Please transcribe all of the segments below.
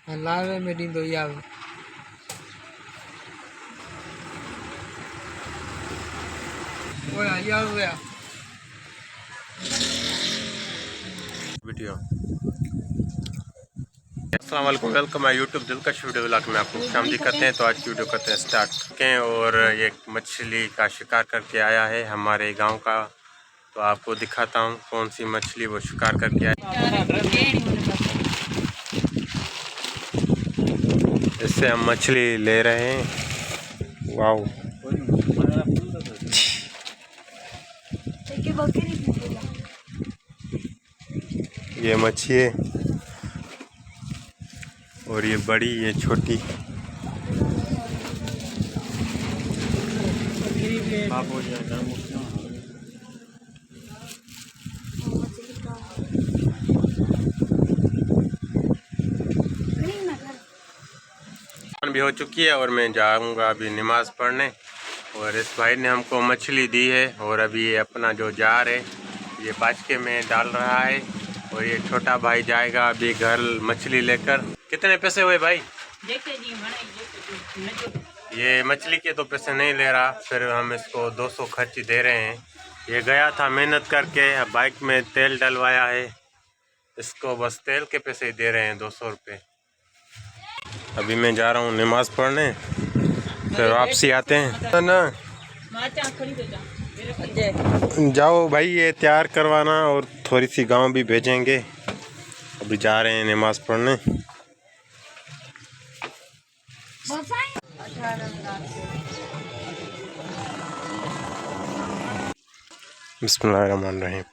लावे में ॾींदो या वीडियो। अस्सलाम वालेकुम, वेलकम माय यूट्यूब दिलकश वीडियो व्लॉग में आपको खुशामदीद करते हैं। तो आज की वीडियो करते हैं स्टार्ट के और ये मछली का शिकार करके आया है हमारे गांव का। तो आपको दिखाता हूं कौन सी मछली वो शिकार करके आया। इससे हम मछली ले रहे हैं। वाओ, ये मछली है और ये बड़ी, ये छोटी। भी हो चुकी है और मैं जाऊंगा अभी नमाज पढ़ने। और इस भाई ने हमको मछली दी है और अभी ये अपना जो जार है ये बाचके में डाल रहा है। और ये छोटा भाई जाएगा अभी घर मछली लेकर। कितने पैसे हुए भाई? ये मछली के तो पैसे नहीं ले रहा, फिर हम इसको 200 खर्च दे रहे हैं। ये गया था मेहनत करके, बाइक में तेल डलवाया है, इसको बस तेल के पैसे ही दे रहे हैं 200 रुपये। अभी मैं जा रहा हूँ नमाज पढ़ने, फिर वापसी आते हैं ना। जाओ भाई, ये तैयार करवाना और थोड़ी सी गांव भी भेजेंगे। अभी जा रहे हैं नमाज पढ़ने। बिस्मिल्लाहिर्रहमानिर्रहीम।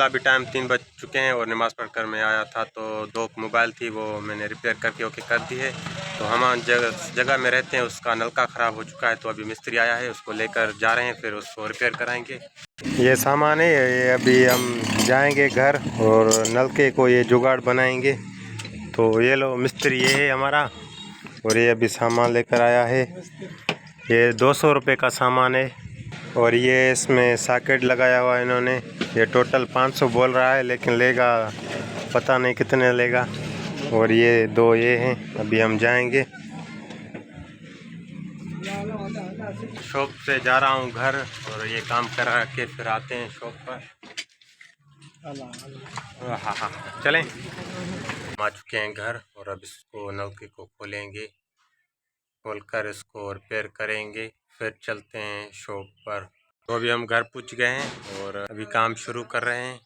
अभी टाइम 3 बज चुके हैं और नमाज़ पढ़कर मैं आया था तो 2 मोबाइल थी वो मैंने रिपेयर करके ओके कर दी है। तो हम जगह में रहते हैं उसका नलका ख़राब हो चुका है, तो अभी मिस्त्री आया है, उसको लेकर जा रहे हैं, फिर उसको रिपेयर कराएंगे। ये सामान है, ये अभी हम जाएंगे घर और नलके को ये जुगाड़ बनाएंगे। तो ये लो मिस्त्री, ये है हमारा, और ये अभी सामान लेकर आया है। ये 200 रुपये का सामान है और ये इसमें सॉकेट लगाया हुआ है इन्होंने। ये टोटल 500 बोल रहा है, लेकिन लेगा पता नहीं कितने लेगा। और ये 2 ये हैं। अभी हम जाएंगे, शॉप से जा रहा हूँ घर और ये काम करा के फिर आते हैं शॉप पर। हाँ हाँ, चलें। हम आ चुके हैं घर और अब इसको नलके को खोलेंगे, खोलकर इसको रिपेयर करेंगे, फिर चलते हैं शॉप पर। तो अभी हम घर पहुंच गए हैं और अभी काम शुरू कर रहे हैं।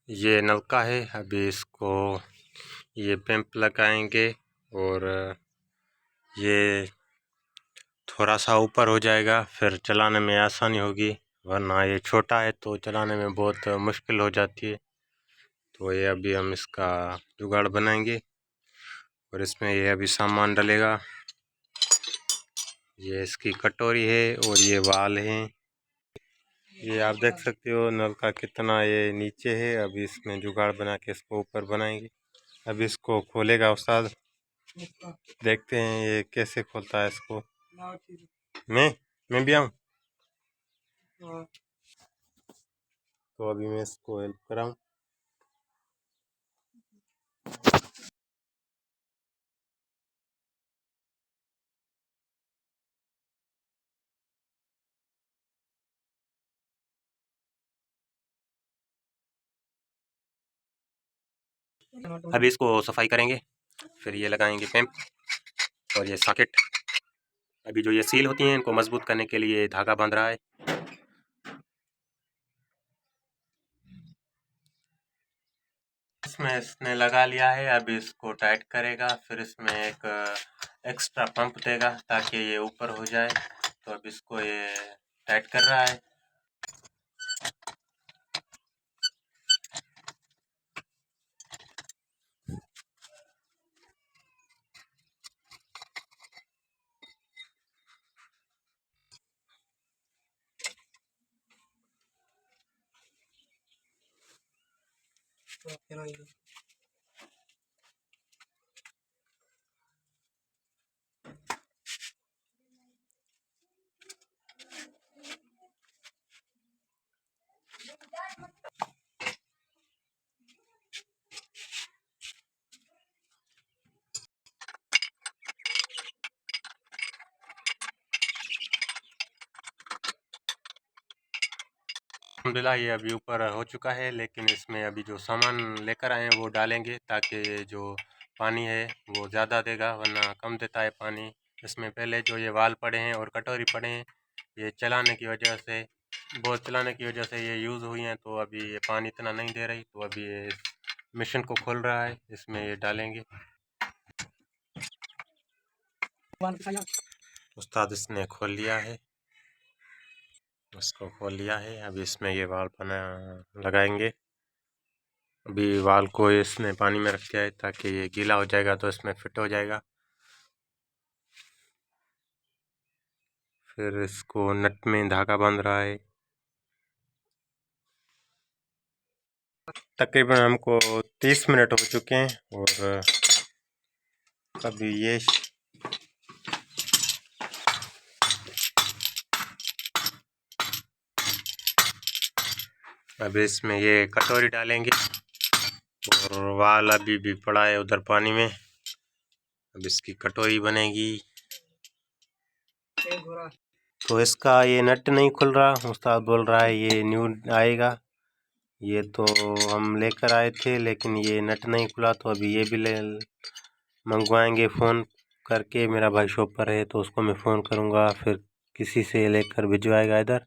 ये नलका है, अभी इसको ये पंप लगाएंगे और ये थोड़ा सा ऊपर हो जाएगा, फिर चलाने में आसानी होगी, वरना ये छोटा है तो चलाने में बहुत मुश्किल हो जाती है। तो ये अभी हम इसका जुगाड़ बनाएंगे और इसमें ये अभी सामान डलेगा। ये इसकी कटोरी है और ये वाल हैं। ये आप देख सकते हो नल का कितना ये नीचे है। अभी इसमें जुगाड़ बना के इसको ऊपर बनाएंगे। अभी इसको खोलेगा उस्ताद, देखते हैं ये कैसे खोलता है इसको। मैं भी आऊँ? तो अभी मैं इसको हेल्प कराऊँ। अभी इसको सफाई करेंगे, फिर ये लगाएंगे पैम्प और ये सॉकेट। अभी जो ये सील होती हैं इनको मजबूत करने के लिए धागा बांध रहा है। इसमें इसने लगा लिया है, अभी इसको टाइट करेगा, फिर इसमें एक एक्स्ट्रा पंप देगा ताकि ये ऊपर हो जाए। तो अब इसको ये टाइट कर रहा है। अल्हम्दुलिल्लाह ये अभी ऊपर हो चुका है, लेकिन इसमें अभी जो सामान लेकर आए हैं वो डालेंगे ताकि जो पानी है वो ज़्यादा देगा, वरना कम देता है पानी। इसमें पहले जो ये वाल पड़े हैं और कटोरी पड़े हैं, ये चलाने की वजह से ये यूज़ हुई हैं, तो अभी ये पानी इतना नहीं दे रही। तो अभी ये मशीन को खोल रहा है, इसमें ये डालेंगे। उस्ताद इसने खोल लिया है, इसको खोल लिया है। अभी इसमें ये वाल बना लगाएंगे। अभी वाल को इसने पानी में रख दिया है ताकि ये गीला हो जाएगा तो इसमें फिट हो जाएगा। फिर इसको नट में धागा बांध रहा है। तकरीबन हमको 30 मिनट हो चुके हैं और अभी ये अब इसमें ये कटोरी डालेंगे और वाल अभी भी पड़ा है उधर पानी में। अब इसकी कटोरी बनेगी। तो इसका ये नट नहीं खुल रहा, उस्ताद बोल रहा है ये न्यू आएगा। ये तो हम लेकर आए थे लेकिन ये नट नहीं खुला, तो अभी ये भी मंगवाएंगे फ़ोन करके। मेरा भाई शॉप पर है तो उसको मैं फ़ोन करूँगा, फिर किसी से लेकर भिजवाएगा इधर।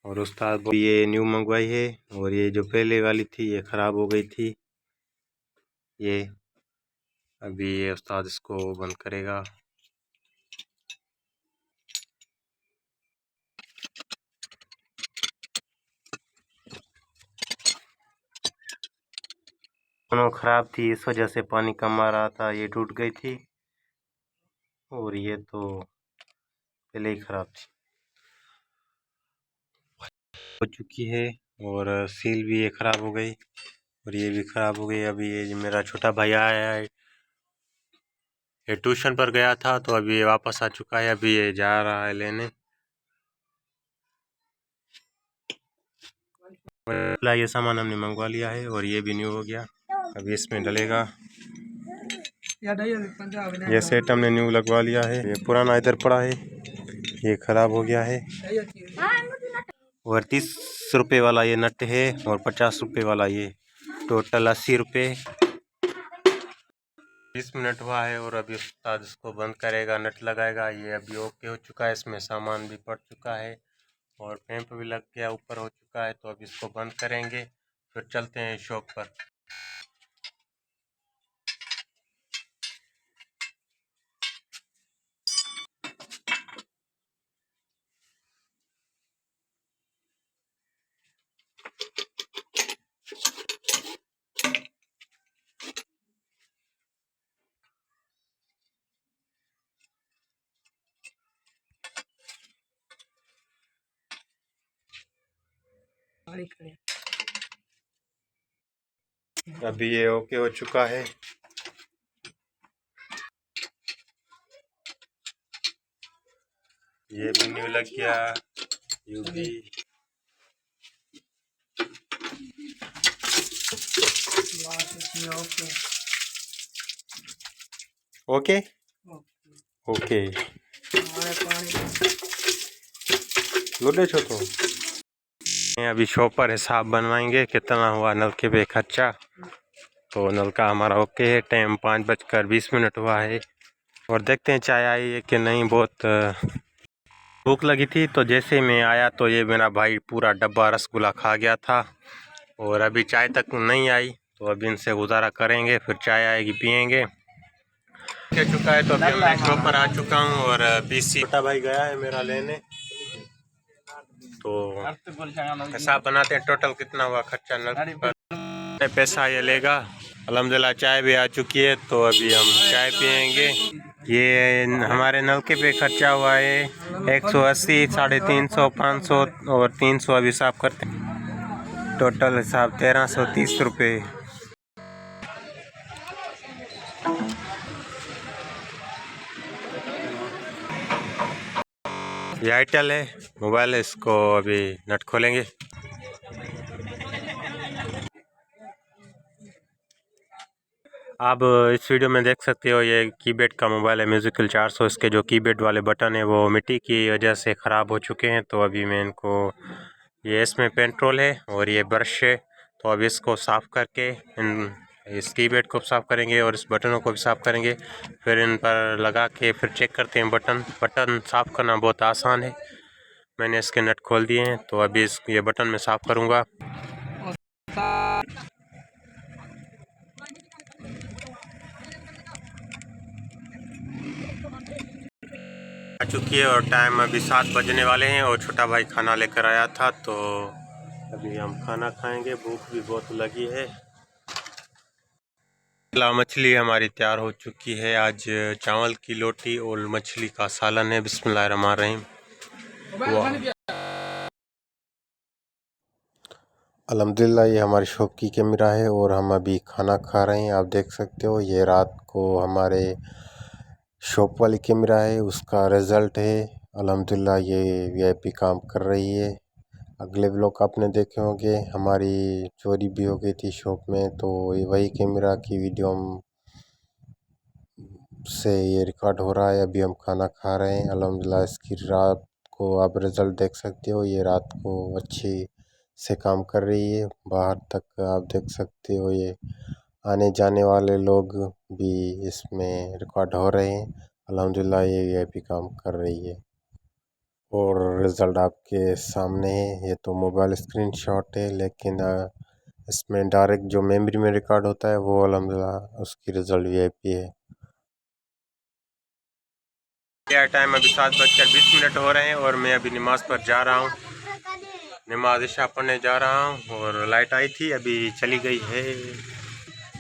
और उस्ताद ये न्यू मंगवाई है और ये जो पहले वाली थी ये ख़राब हो गई थी। ये अभी ये उस्ताद इसको बंद करेगा। दोनों ख़राब थी, इस वजह से पानी कम आ रहा था, ये टूट गई थी। और ये तो पहले ही ख़राब थी, हो चुकी है। और सील भी ये ख़राब हो गई और ये भी ख़राब हो गई। अभी ये मेरा छोटा भाई आया है, ये ट्यूशन पर गया था तो अभी ये वापस आ चुका है। अभी ये जा रहा है लेने। ये सामान हमने मंगवा लिया है और ये भी न्यू हो गया। अभी इसमें डलेगा। ये सेट हमने न्यू लगवा लिया है, ये पुराना इधर पड़ा है, ये ख़राब हो गया है। और 30 रुपये वाला ये नट है और 50 रुपये वाला ये, टोटल 80 रुपये। 20 मिनट हुआ है और अभी उस्ताद इसको बंद करेगा, नट लगाएगा। ये अभी ओके हो चुका है, इसमें सामान भी पड़ चुका है और पैंप भी लग गया, ऊपर हो चुका है। तो अभी इसको बंद करेंगे, फिर चलते हैं शॉप पर। अभी ये ओके हो चुका है। ये भी न्यू लग गया, यू भी। ओके ओके लुटे छो तो अभी शॉप पर हिसाब बनवाएंगे कितना हुआ नलके पे खर्चा। तो नलका हमारा ओके है। टाइम 5:20 हुआ है और देखते हैं चाय आई है कि नहीं। बहुत भूख लगी थी, तो जैसे मैं आया तो ये मेरा भाई पूरा डब्बा रसगुल्ला खा गया था और अभी चाय तक नहीं आई। तो अभी इनसे गुजारा करेंगे, फिर चाय आएगी पियेंगे। हो चुका है तो अभी मैं शॉप पर आ चुका हूँ और पीसी छोटा भाई गया है मेरा लेने। तो हिसाब बनाते हैं टोटल कितना हुआ खर्चा नल पर, पैसा ये लेगा। अल्हम्दुलिल्लाह चाय भी आ चुकी है तो अभी हम चाय पियेंगे। ये हमारे नलके पे खर्चा हुआ है 180, 350, 500 और 300 अभी हिसाब करते हैं। टोटल हिसाब 1330 रुपये। ये आईटेल है मोबाइल है, इसको अभी नट खोलेंगे। आप इस वीडियो में देख सकते हो ये कीपैड का मोबाइल है म्यूजिकल 400। इसके जो कीपैड वाले बटन है वो मिट्टी की वजह से ख़राब हो चुके हैं। तो अभी मैं इनको ये इसमें पेट्रोल है और ये ब्रश है। तो अब इसको साफ़ करके इस कीबोर्ड को साफ़ करेंगे और इस बटनों को भी साफ़ करेंगे। फिर इन पर लगा के फिर चेक करते हैं। बटन साफ़ करना बहुत आसान है। मैंने इसके नट खोल दिए हैं, तो अभी ये बटन मैं साफ़ करूँगा। आ चुकी है और टाइम अभी 7 बजने वाले हैं और छोटा भाई खाना लेकर आया था, तो अभी हम खाना खाएंगे। भूख भी बहुत लगी है। मछली हमारी तैयार हो चुकी है। आज चावल की रोटी और मछली का सालन है। बिस्मिल्लाहिर्रहमानिर्रहीम। अल्हम्दुलिल्लाह, ये हमारी शॉप की कैमरा है और हम अभी खाना खा रहे हैं। आप देख सकते हो, ये रात को हमारे शॉप वाली कैमरा है, उसका रिज़ल्ट है। अल्हम्दुलिल्लाह, ये वीआईपी काम कर रही है। अगले व्लॉग आपने देखे होंगे, हमारी चोरी भी हो गई थी शॉप में, तो ये वही कैमरा की वीडियो से ये रिकॉर्ड हो रहा है। अभी हम खाना खा रहे हैं। अल्हम्दुलिल्लाह, इसकी रात को आप रिज़ल्ट देख सकते हो। ये रात को अच्छी से काम कर रही है। बाहर तक आप देख सकते हो, ये आने जाने वाले लोग भी इसमें रिकॉर्ड हो रहे हैं। अल्हम्दुलिल्लाह, ये वीआईपी काम कर रही है और रिज़ल्ट आपके सामने है। ये तो मोबाइल स्क्रीनशॉट है, लेकिन इसमें डायरेक्ट जो मेमोरी में रिकॉर्ड होता है वो अल्हम्दुलिल्लाह उसकी रिज़ल्ट वीआईपी है। यह टाइम अभी 7:20 हो रहे हैं और मैं अभी नमाज़ पर जा रहा हूँ। नमाज इशा पढ़ने जा रहा हूँ और लाइट आई थी, अभी चली गई है।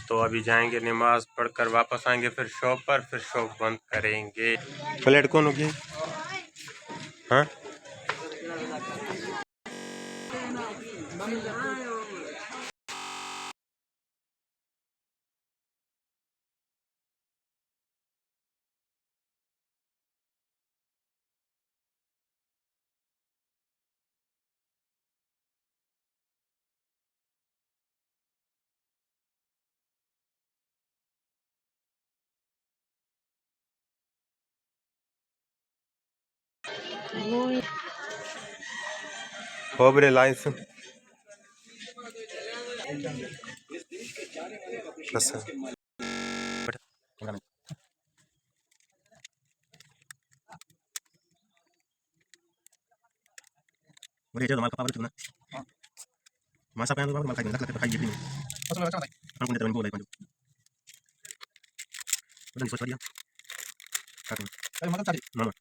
तो अभी जाएंगे, नमाज पढ़कर वापस आएंगे, फिर शॉप पर, फिर शॉप बंद करेंगे। प्लेट कौन होगी? हाँ, खोबरे लाइन से बस। मुझे जो माल का पावर चुना मासा पे तो माल खाई नहीं लगता, खाई ये भी नहीं। उसमें अच्छा है, हम ने तो बोला है तो नहीं सोच लिया क्या करूं। अरे मतलब चाहिए ना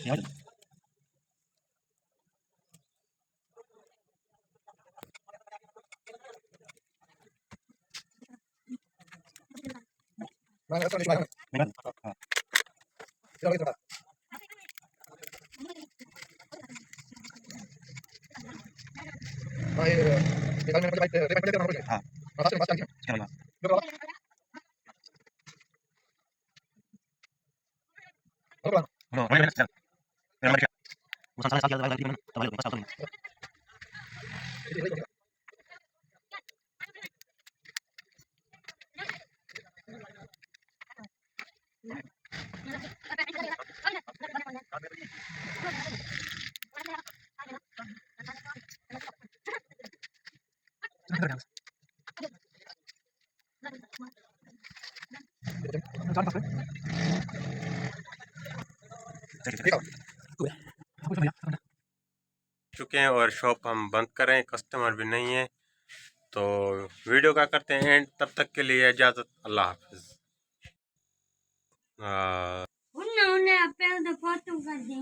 यार। मैं ऐसा नहीं मैं हां चलो इधर भाई निकाल मैंने बाइक रिपेयर करके देना पड़ेगा। हां रास्ते में बस क्या क्या लगा होगा नो मैं चल मेरा मर गया वो सारे साल गलती मैंने तब वाले पास आता नहीं। चुके हैं और शॉप हम बंद कर रहे हैं, कस्टमर भी नहीं है, तो वीडियो का करते हैं एंड। तब तक के लिए इजाज़त, अल्लाह हाफिज़। उन्होंने अपने फोटो कर दी।